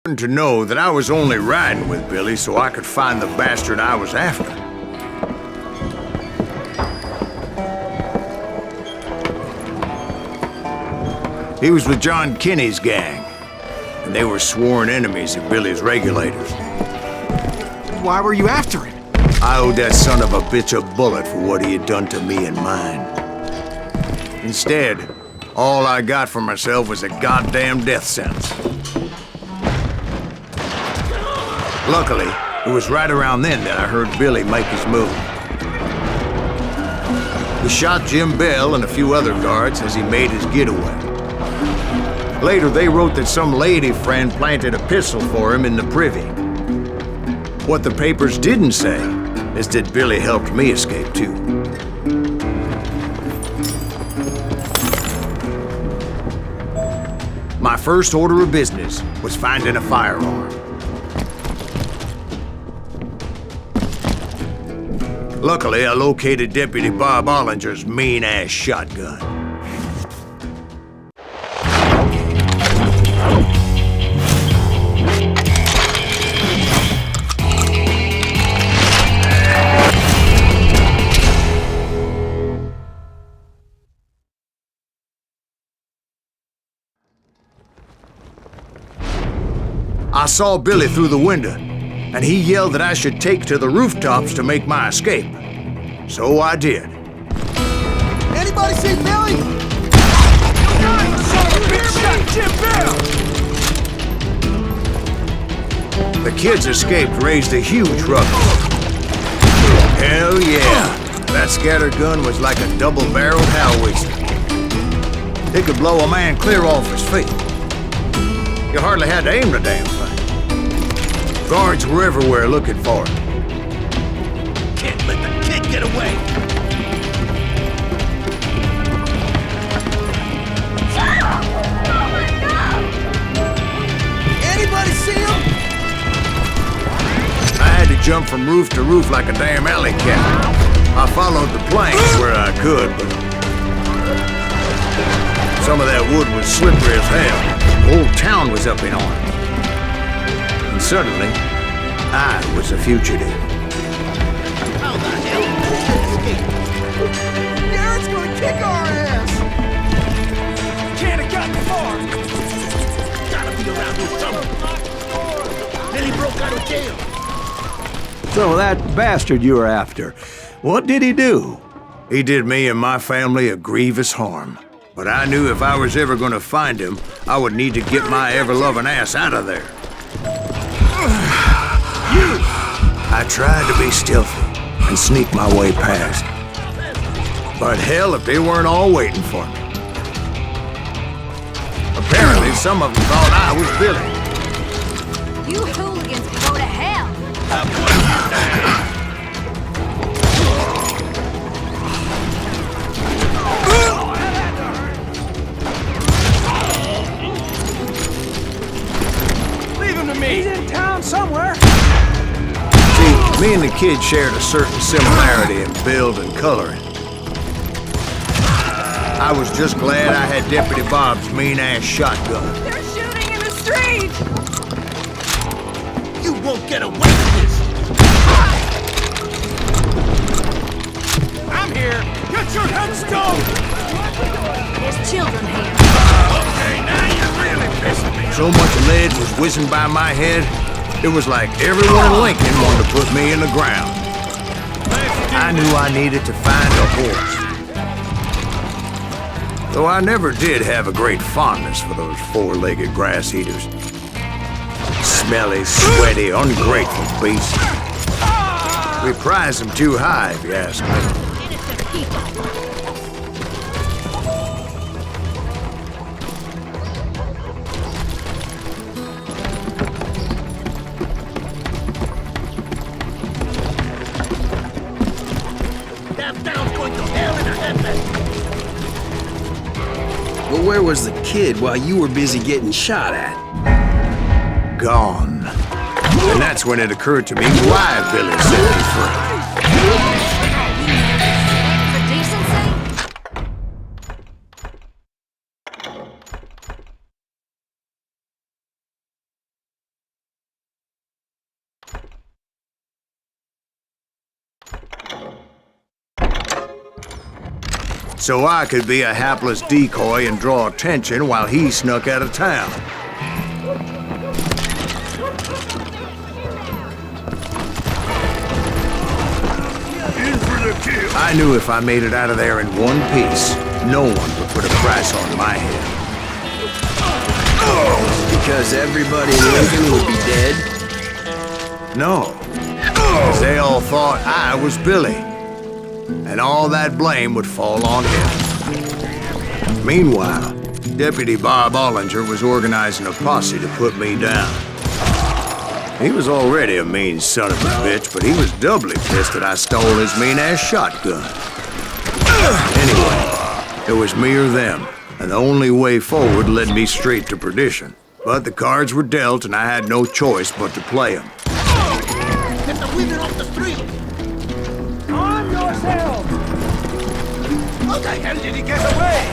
To know that I was only riding with Billy so I could find the bastard I was after. He was with John Kinney's gang, and they were sworn enemies of Billy's regulators. Why were you after him? I owed that son of a bitch a bullet for what he had done to me and mine. Instead, all I got for myself was a goddamn death sentence. Luckily, it was right around then that I heard Billy make his move. He shot Jim Bell and a few other guards as he made his getaway. Later, they wrote that some lady friend planted a pistol for him in the privy. What the papers didn't say is that Billy helped me escape too. My first order of business was finding a firearm. Luckily, I located Deputy Bob Ollinger's mean-ass shotgun. I saw Billy through the window, and he yelled that I should take to the rooftops to make my escape. So I did. Anybody see Billy? The kids escaped raised a huge ruckus. Hell yeah! That scattergun was like a double-barreled howitzer. It could blow a man clear off his feet. You hardly had to aim the damn thing. Guards were everywhere looking for it. Can't let the kid get away! Anybody see him? I had to jump from roof to roof like a damn alley cat. I followed the planks where I could, but some of that wood was slippery as hell. The whole town was up in arms. And suddenly, I was a fugitive. How the hell did you escape? Garrett's gonna kick our ass! Can't have gotten far! Gotta be around here somewhere. Nearly broke out of jail. So that bastard you were after, what did he do? He did me and my family a grievous harm. But I knew if I was ever gonna find him, I would need to get my ever-loving ass out of there. I tried to be stealthy and sneak my way past. But hell, if they weren't all waiting for me. Apparently, some of them thought I was Billy. You hooligans can go to hell! Leave him to me! He's in town somewhere! See, me and the kid shared a certain similarity in build and coloring. I was just glad I had Deputy Bob's mean-ass shotgun. They're shooting in the street! You won't get away with this! I'm here! Get your headstone! There's children here. Okay, now you're really pissing me. So much lead was whizzing by my head, it was like everyone in Lincoln wanted to put me in the ground. I knew I needed to find a horse. Though I never did have a great fondness for those four-legged grass eaters. Smelly, sweaty, ungrateful beasts. We prize them too high, if you ask me. That town's going to hell in a headlight. But where was the kid while you were busy getting shot at? Gone. And that's when it occurred to me why Billy set me free. so I could be a hapless decoy and draw attention while he snuck out of town. I knew if I made it out of there in one piece, no one would put a price on my head. Because everybody in Lincoln would be dead? No, because they all thought I was Billy, and all that blame would fall on him. Meanwhile, Deputy Bob Ollinger was organizing a posse to put me down. He was already a mean son of a bitch, but he was doubly pissed that I stole his mean-ass shotgun. Anyway, it was me or them, and the only way forward led me straight to perdition. But the cards were dealt, and I had no choice but to play them. Get the women off the street! Arm yourself! How the hell did he get away?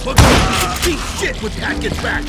We're gonna beat shit when Pat gets back!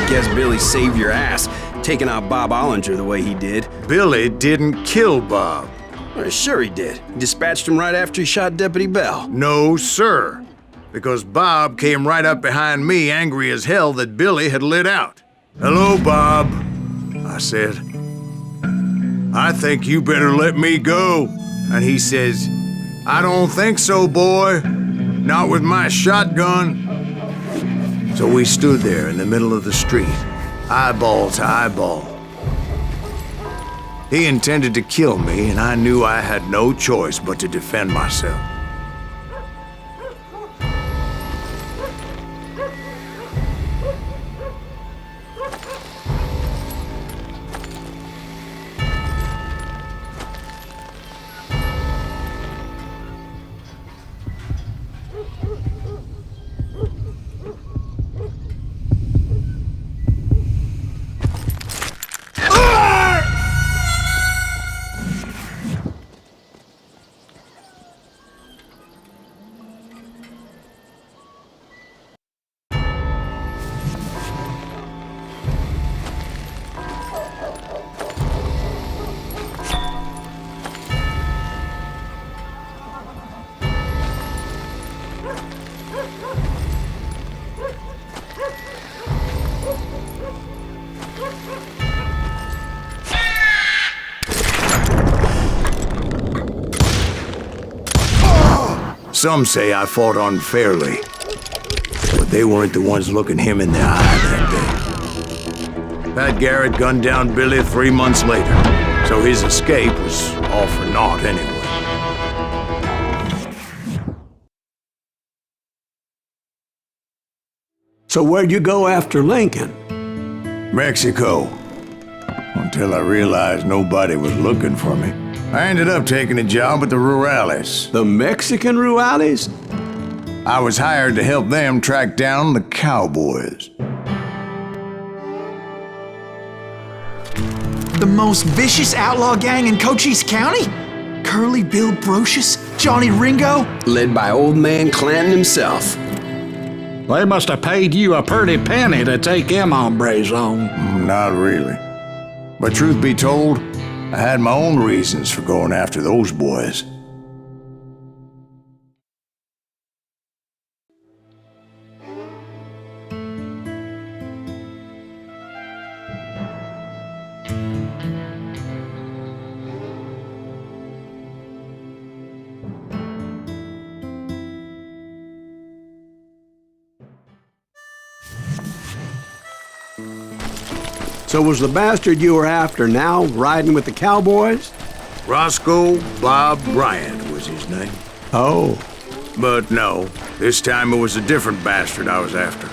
Guess Billy saved your ass, taking out Bob Ollinger the way he did. Billy didn't kill Bob. Well, sure he did. He dispatched him right after he shot Deputy Bell. No, sir. Because Bob came right up behind me, angry as hell that Billy had lit out. "Hello, Bob," I said. "I think you better let me go." And he says, "I don't think so, boy. Not with my shotgun." So we stood there in the middle of the street, eyeball to eyeball. He intended to kill me, and I knew I had no choice but to defend myself. Some say I fought unfairly, but they weren't the ones looking him in the eye that day. Pat Garrett gunned down Billy 3 months later, so his escape was all for naught anyway. So where'd you go after Lincoln? Mexico. Until I realized nobody was looking for me. I ended up taking a job at the Rurales. The Mexican Rurales? I was hired to help them track down the cowboys. The most vicious outlaw gang in Cochise County? Curly Bill Brocious? Johnny Ringo? Led by old man Clanton himself. They must have paid you a pretty penny to take them hombres on. Not really. But truth be told, I had my own reasons for going after those boys. So was the bastard you were after now riding with the cowboys? Roscoe Bob Bryant was his name. Oh. But no, this time it was a different bastard I was after.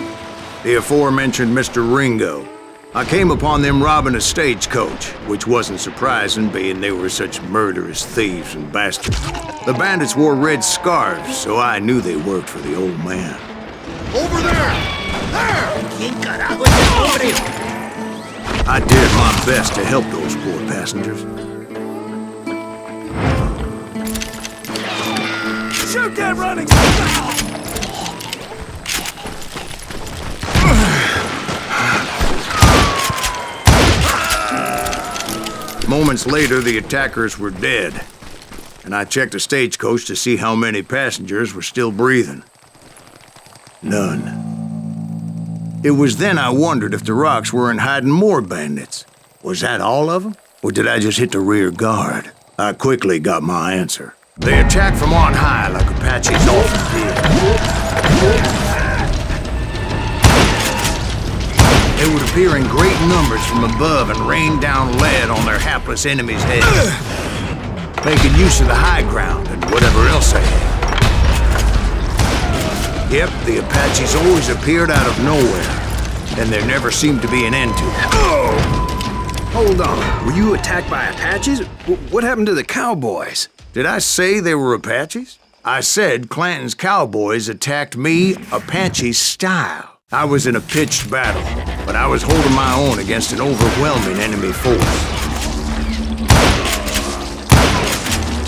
The aforementioned Mr. Ringo. I came upon them robbing a stagecoach, which wasn't surprising, being they were such murderous thieves and bastards. The bandits wore red scarves, so I knew they worked for the old man. Over there! There! ¿Quién carajo es el hombre? I did my best to help those poor passengers. Shoot that running! Moments later, the attackers were dead, and I checked the stagecoach to see how many passengers were still breathing. None. It was then I wondered if the rocks weren't hiding more bandits. Was that all of them? Or did I just hit the rear guard? I quickly got my answer. They attacked from on high like Apaches often did. They would appear in great numbers from above and rain down lead on their hapless enemies' heads, making use of the high ground and whatever else they had. Yep, the Apaches always appeared out of nowhere, and there never seemed to be an end to it. Hold on. Were you attacked by Apaches? What happened to the cowboys? Did I say they were Apaches? I said Clanton's cowboys attacked me Apache style. I was in a pitched battle, but I was holding my own against an overwhelming enemy force.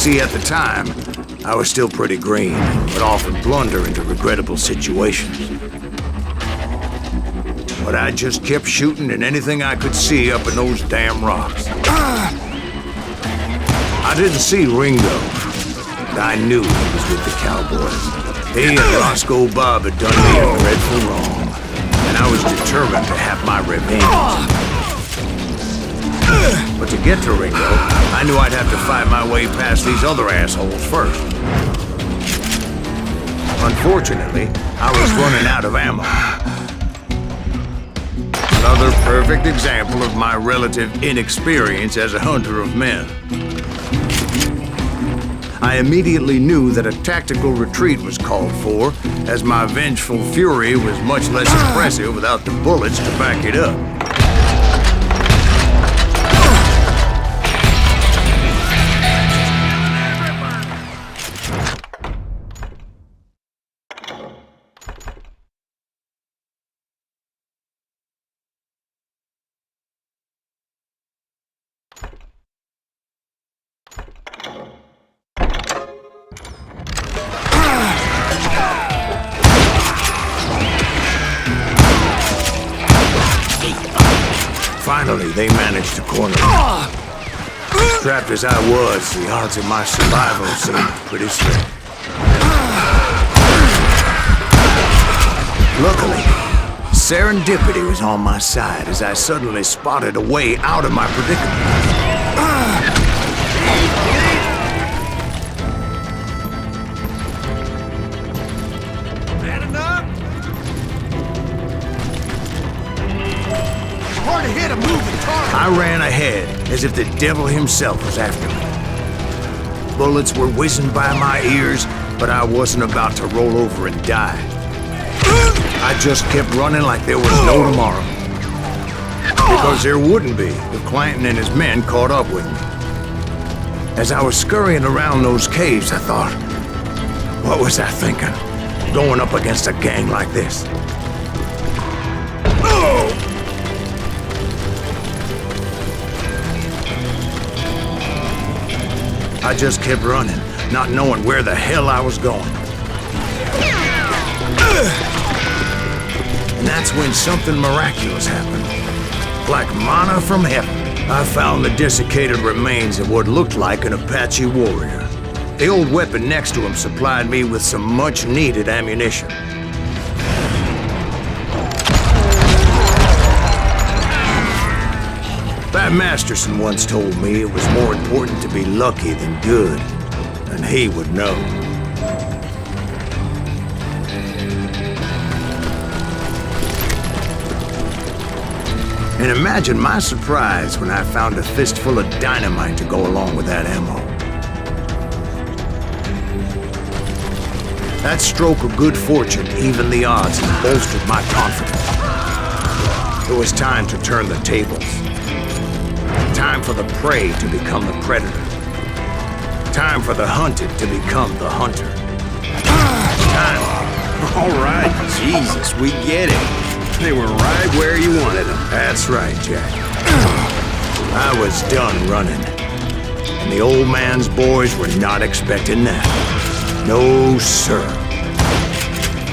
See, at the time, I was still pretty green, but often blunder into regrettable situations. But I just kept shooting at anything I could see up in those damn rocks. I didn't see Ringo, but I knew he was with the cowboys. He and Roscoe Bob had done me a dreadful wrong, and I was determined to have my revenge. But to get to Ringo, I knew I'd have to fight my way past these other assholes first. Unfortunately, I was running out of ammo. Another perfect example of my relative inexperience as a hunter of men. I immediately knew that a tactical retreat was called for, as my vengeful fury was much less impressive without the bullets to back it up. Finally, they managed to corner me. Trapped as I was, the odds of my survival seemed pretty slim. Luckily, serendipity was on my side as I suddenly spotted a way out of my predicament. Hard to hit a moving target. I ran ahead, as if the devil himself was after me. Bullets were whizzing by my ears, but I wasn't about to roll over and die. I just kept running like there was no tomorrow. Because there wouldn't be if Clanton and his men caught up with me. As I was scurrying around those caves, I thought, what was I thinking? Going up against a gang like this? I just kept running, not knowing where the hell I was going. And that's when something miraculous happened. Like manna from heaven, I found the desiccated remains of what looked like an Apache warrior. The old weapon next to him supplied me with some much-needed ammunition. Pat Masterson once told me it was more important to be lucky than good, and he would know. And imagine my surprise when I found a fistful of dynamite to go along with that ammo. That stroke of good fortune evened the odds and bolstered my confidence. It was time to turn the tables. Time for the prey to become the predator. Time for the hunted to become the hunter. Time. All right, Jesus, we get it. They were right where you wanted them. That's right, Jack. I was done running. And the old man's boys were not expecting that. No, sir.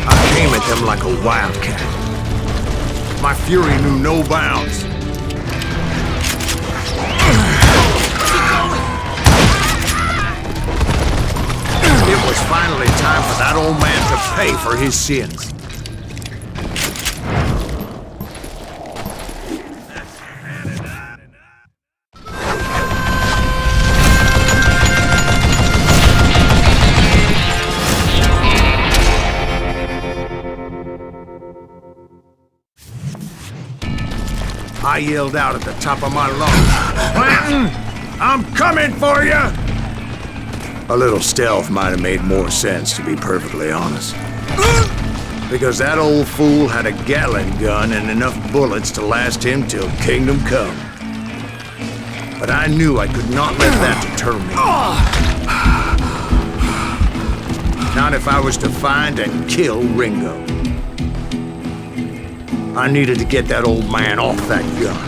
I came at them like a wildcat. My fury knew no bounds. It was finally time for that old man to pay for his sins. I yelled out at the top of my lungs, "Clanton, I'm coming for you!" A little stealth might have made more sense, to be perfectly honest. Because that old fool had a Gatling gun and enough bullets to last him till kingdom come. But I knew I could not let that deter me. Not if I was to find and kill Ringo. I needed to get that old man off that gun.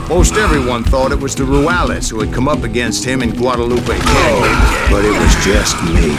Most everyone thought it was the Ruales who had come up against him in Guadalupe Canyon, but it was just me.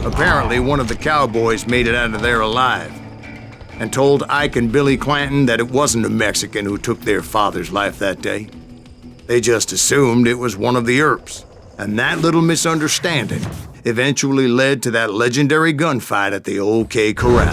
Apparently, one of the cowboys made it out of there alive and told Ike and Billy Clanton that it wasn't a Mexican who took their father's life that day. They just assumed it was one of the Earps, and that little misunderstanding eventually led to that legendary gunfight at the OK Corral.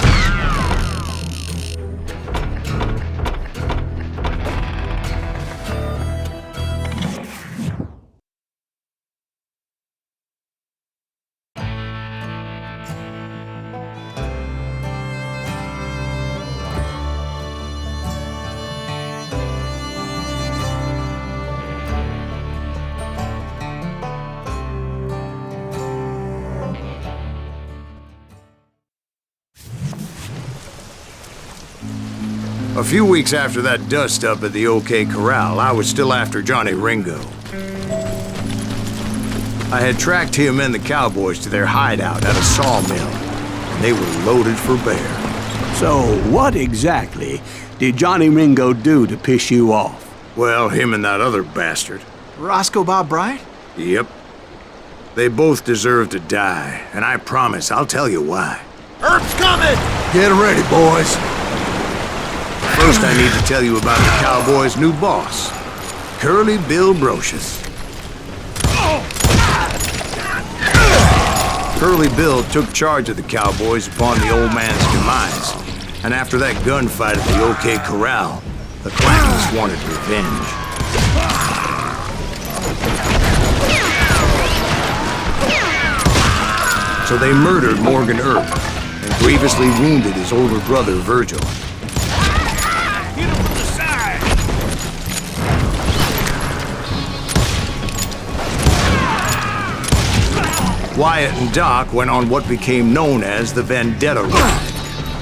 A few weeks after that dust-up at the OK Corral, I was still after Johnny Ringo. I had tracked him and the cowboys to their hideout at a sawmill, and they were loaded for bear. So, what exactly did Johnny Ringo do to piss you off? Well, him and that other bastard. Roscoe Bob Bryant? Yep. They both deserve to die, and I promise I'll tell you why. Earp's coming! Get ready, boys. First, I need to tell you about the Cowboys' new boss, Curly Bill Brocious. Curly Bill took charge of the Cowboys upon the old man's demise, and after that gunfight at the OK Corral, the Clantons wanted revenge. So they murdered Morgan Earp and grievously wounded his older brother, Virgil. Hit him from the side! Wyatt and Doc went on what became known as the Vendetta Ride,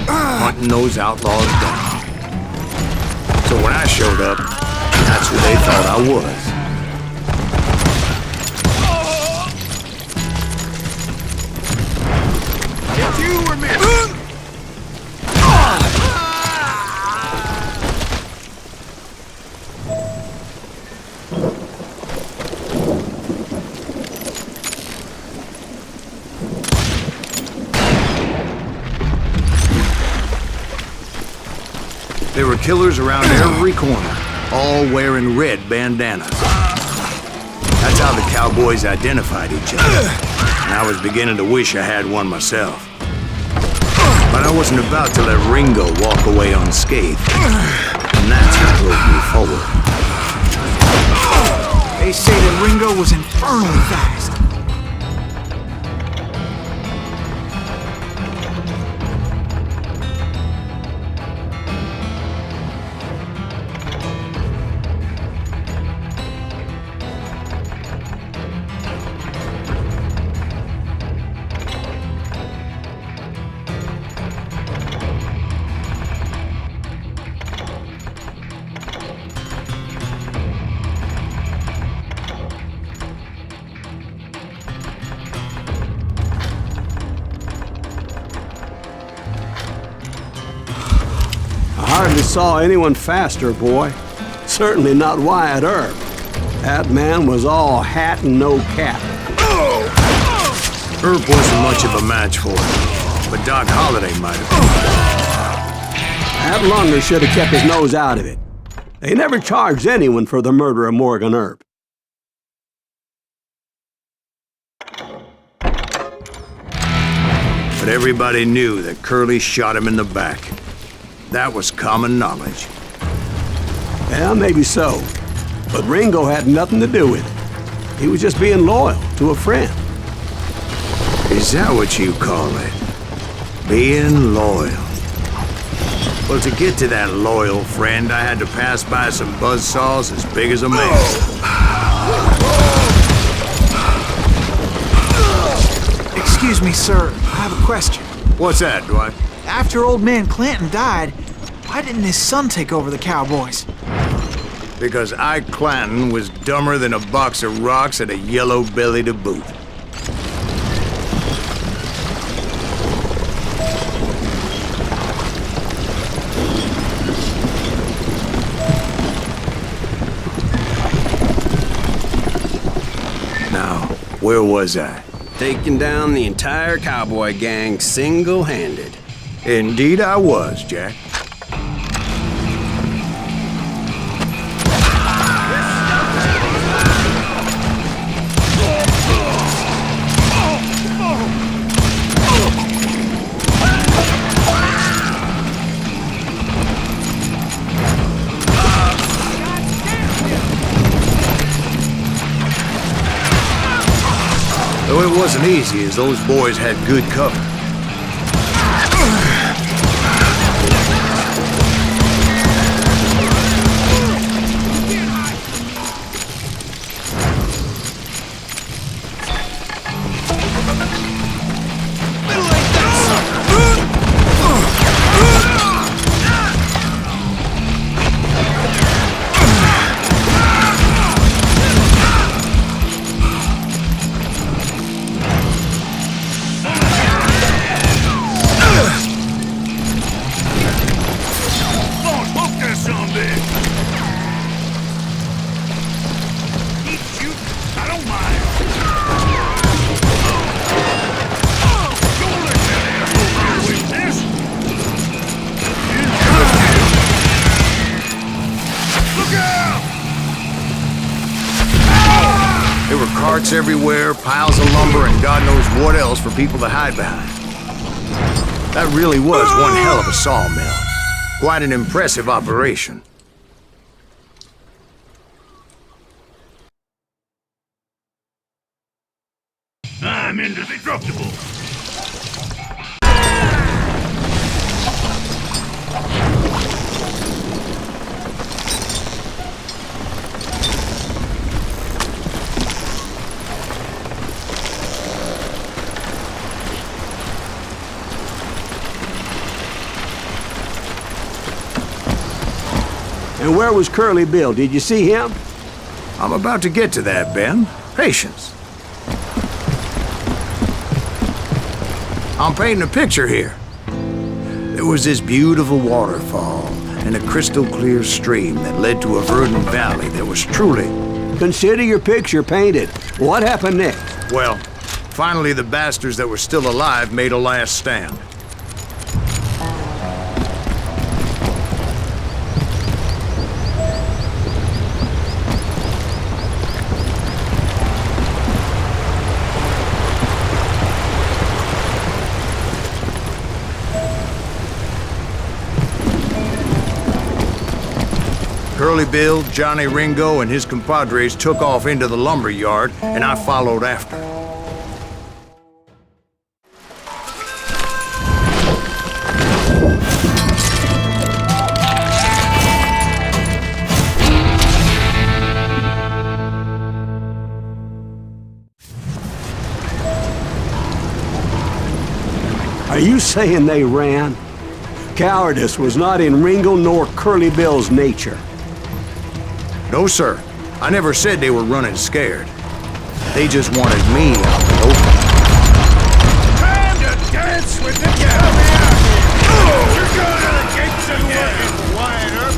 hunting those outlaws down. So when I showed up, that's who they thought I was. It's you or me! There were killers around every corner, all wearing red bandanas. That's how the Cowboys identified each other, and I was beginning to wish I had one myself. But I wasn't about to let Ringo walk away unscathed, and that's what drove me forward. They say that Ringo was infernally fast. I hardly saw anyone faster, boy. Certainly not Wyatt Earp. That man was all hat and no cap. Earp wasn't much of a match for him, but Doc Holliday might have been. That Lunger should have kept his nose out of it. They never charged anyone for the murder of Morgan Earp. But everybody knew that Curly shot him in the back. That was common knowledge. Yeah, maybe so. But Ringo had nothing to do with it. He was just being loyal to a friend. Is that what you call it? Being loyal? Well, to get to that loyal friend, I had to pass by some buzzsaws as big as a man. Excuse me, sir. I have a question. What's that, Dwight? After old man Clanton died, why didn't his son take over the Cowboys? Because Ike Clanton was dumber than a box of rocks and a yellow belly to boot. Now, where was I? Taking down the entire cowboy gang single-handed. Indeed I was, Jack. Though it wasn't easy, as those boys had good cover. Carts everywhere, piles of lumber, and God knows what else for people to hide behind. That really was one hell of a sawmill. Quite an impressive operation. I'm indestructible. And where was Curly Bill? Did you see him? I'm about to get to that, Ben. Patience. I'm painting a picture here. There was this beautiful waterfall and a crystal clear stream that led to a verdant valley that was truly... Consider your picture painted. What happened next? Well, finally the bastards that were still alive made a last stand. Curly Bill, Johnny Ringo, and his compadres took off into the lumber yard, and I followed after. Are you saying they ran? Cowardice was not in Ringo nor Curly Bill's nature. No, sir. I never said they were running scared. They just wanted me out in the open. Time to dance with the devil! You're going to the gates again, Wyatt Earp!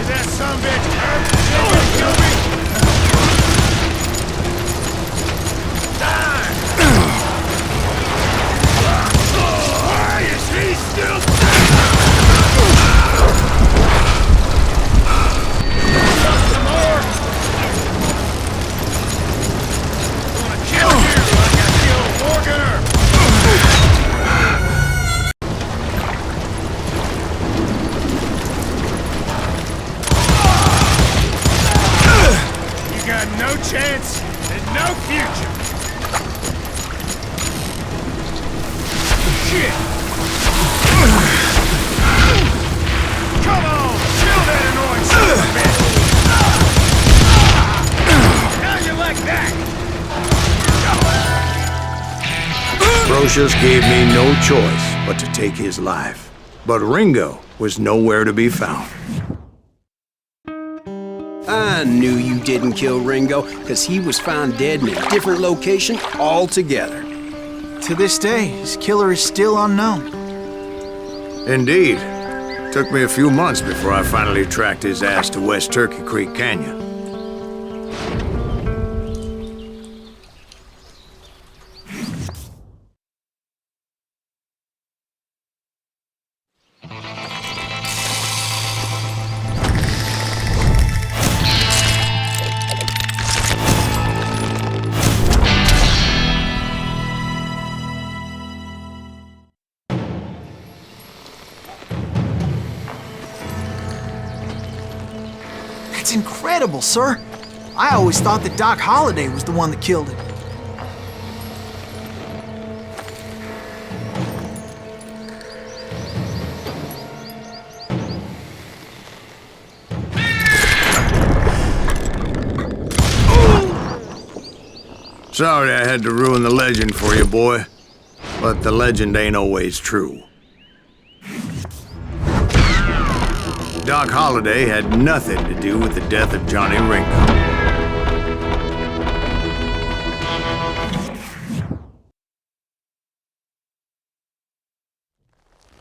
Is that some bitch Earp? Die! Why is he still... chance and no future. Shit! Come on, kill that annoying son of a bitch! How you like that? Brocious gave me no choice but to take his life. But Ringo was nowhere to be found. I knew you didn't kill Ringo, because he was found dead in a different location altogether. To this day, his killer is still unknown. Indeed. Took me a few months before I finally tracked his ass to West Turkey Creek Canyon. That's incredible, sir. I always thought that Doc Holliday was the one that killed him. Sorry I had to ruin the legend for you, boy. But the legend ain't always true. Doc Holliday had nothing to do with the death of Johnny Ringo.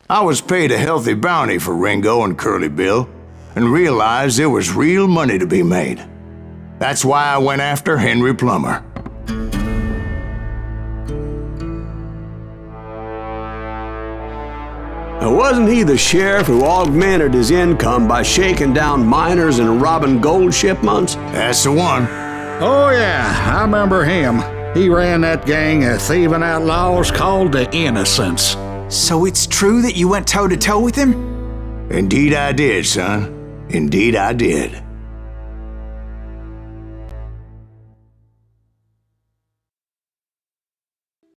I was paid a healthy bounty for Ringo and Curly Bill, and realized there was real money to be made. That's why I went after Henry Plummer. Wasn't he the sheriff who augmented his income by shaking down miners and robbing gold shipments? That's the one. Oh, yeah, I remember him. He ran that gang of thieving outlaws called the Innocents. So it's true that you went toe-to-toe with him? Indeed I did, son. Indeed I did.